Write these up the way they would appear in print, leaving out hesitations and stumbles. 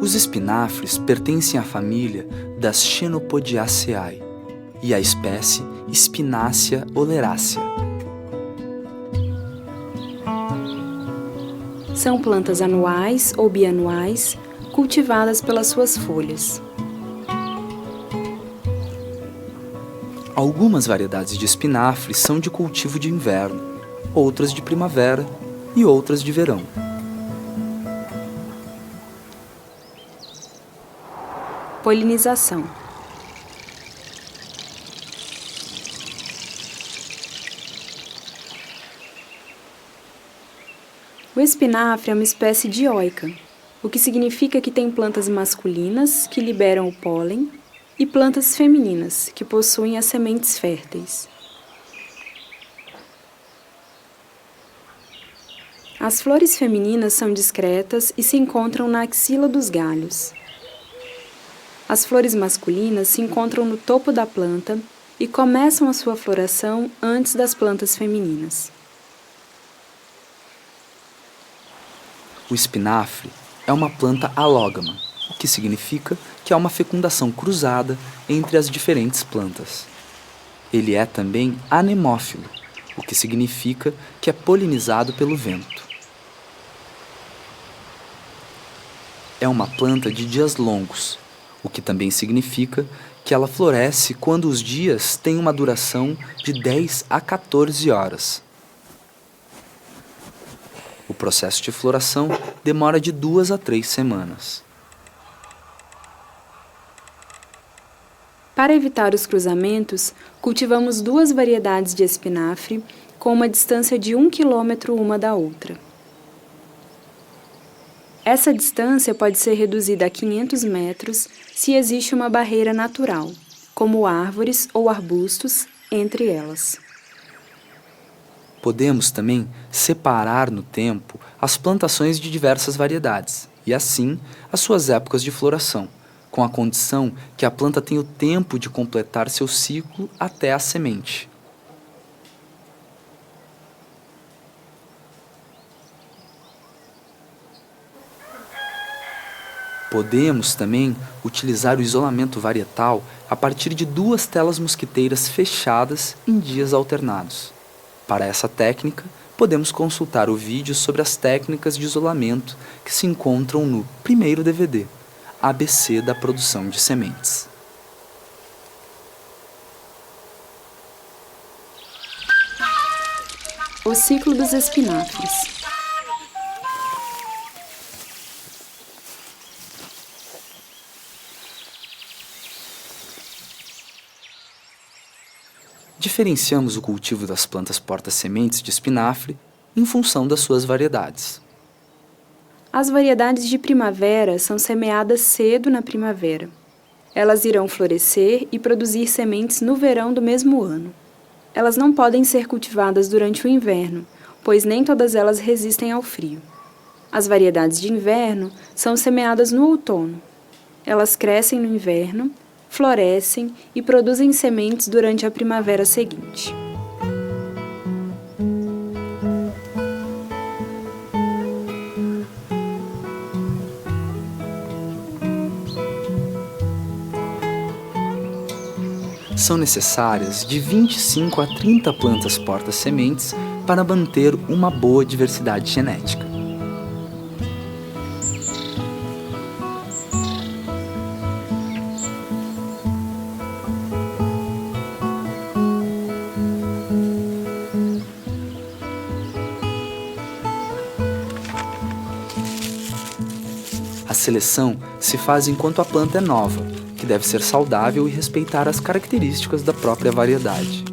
Os espinafres pertencem à família das Chenopodiaceae e à espécie Spinacia oleracea. São plantas anuais ou bianuais, cultivadas pelas suas folhas. Algumas variedades de espinafre são de cultivo de inverno, outras de primavera e outras de verão. Polinização. O espinafre é uma espécie dioica, o que significa que tem plantas masculinas, que liberam o pólen, e plantas femininas, que possuem as sementes férteis. As flores femininas são discretas e se encontram na axila dos galhos. As flores masculinas se encontram no topo da planta e começam a sua floração antes das plantas femininas. O espinafre é uma planta alógama, o que significa que há uma fecundação cruzada entre as diferentes plantas. Ele é também anemófilo, o que significa que é polinizado pelo vento. É uma planta de dias longos, o que também significa que ela floresce quando os dias têm uma duração de 10 a 14 horas. O processo de floração demora de 2 a 3 semanas. Para evitar os cruzamentos, cultivamos 2 variedades de espinafre com uma distância de 1 quilômetro uma da outra. Essa distância pode ser reduzida a 500 metros se existe uma barreira natural, como árvores ou arbustos, entre elas. Podemos também separar no tempo as plantações de diversas variedades e, assim, as suas épocas de floração, com a condição que a planta tenha o tempo de completar seu ciclo até a semente. Podemos também utilizar o isolamento varietal a partir de 2 telas mosquiteiras fechadas em dias alternados. Para essa técnica, podemos consultar o vídeo sobre as técnicas de isolamento que se encontram no primeiro DVD, ABC da produção de sementes. O ciclo dos espinafres. Diferenciamos o cultivo das plantas porta-sementes de espinafre em função das suas variedades. As variedades de primavera são semeadas cedo na primavera. Elas irão florescer e produzir sementes no verão do mesmo ano. Elas não podem ser cultivadas durante o inverno, pois nem todas elas resistem ao frio. As variedades de inverno são semeadas no outono. Elas crescem no inverno, florescem e produzem sementes durante a primavera seguinte. São necessárias de 25 a 30 plantas porta-sementes para manter uma boa diversidade genética. A seleção se faz enquanto a planta é nova, que deve ser saudável e respeitar as características da própria variedade.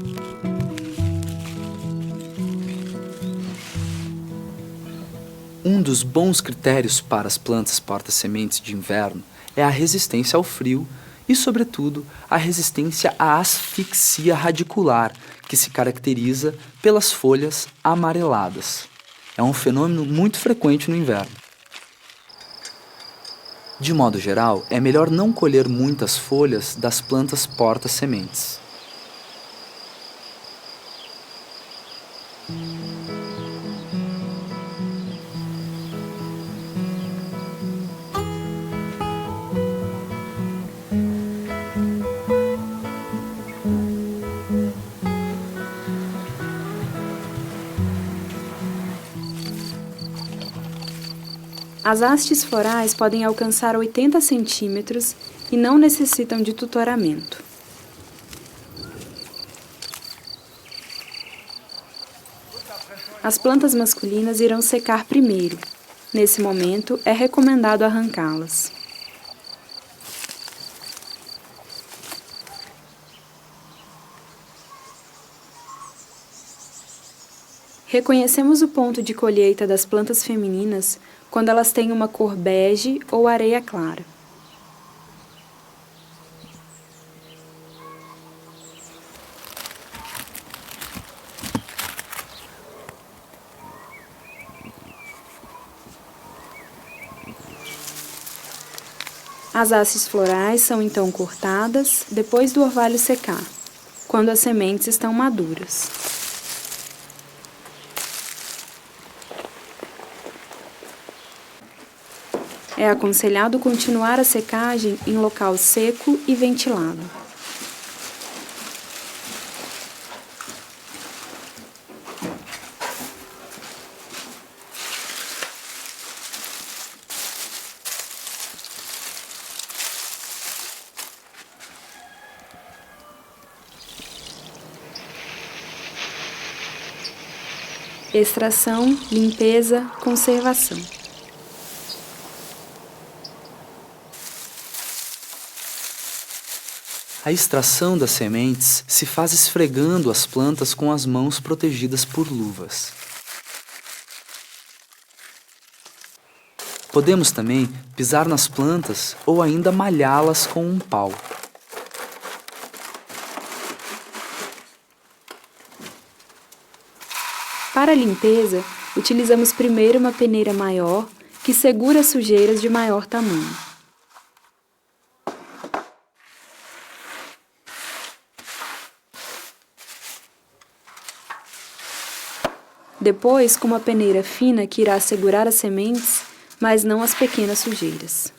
Um dos bons critérios para as plantas porta-sementes de inverno é a resistência ao frio e, sobretudo, a resistência à asfixia radicular, que se caracteriza pelas folhas amareladas. É um fenômeno muito frequente no inverno. De modo geral, é melhor não colher muitas folhas das plantas porta-sementes. As hastes florais podem alcançar 80 centímetros e não necessitam de tutoramento. As plantas masculinas irão secar primeiro. Nesse momento, é recomendado arrancá-las. Reconhecemos o ponto de colheita das plantas femininas quando elas têm uma cor bege ou areia clara. As hastes florais são então cortadas depois do orvalho secar, quando as sementes estão maduras. É aconselhado continuar a secagem em local seco e ventilado. Extração, limpeza, conservação. A extração das sementes se faz esfregando as plantas com as mãos protegidas por luvas. Podemos também pisar nas plantas ou ainda malhá-las com um pau. Para a limpeza, utilizamos primeiro uma peneira maior que segura as sujeiras de maior tamanho. Depois, com uma peneira fina que irá segurar as sementes, mas não as pequenas sujeiras.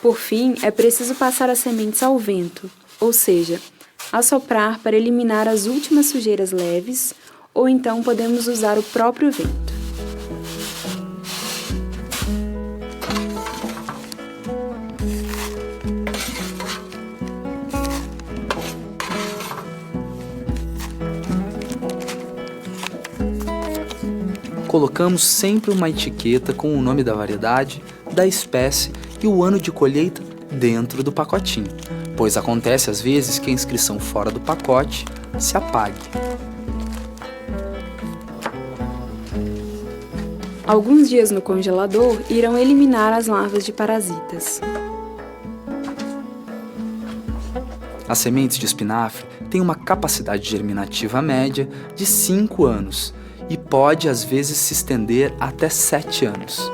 Por fim, é preciso passar as sementes ao vento, ou seja, assoprar para eliminar as últimas sujeiras leves, ou então podemos usar o próprio vento. Colocamos sempre uma etiqueta com o nome da variedade, da espécie e o ano de colheita dentro do pacotinho, pois acontece às vezes que a inscrição fora do pacote se apague. Alguns dias no congelador irão eliminar as larvas de parasitas. As sementes de espinafre têm uma capacidade germinativa média de 5 anos e pode às vezes se estender até 7 anos.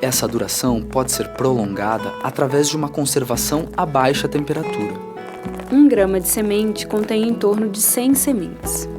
Essa duração pode ser prolongada através de uma conservação a baixa temperatura. 1 grama de semente contém em torno de 100 sementes.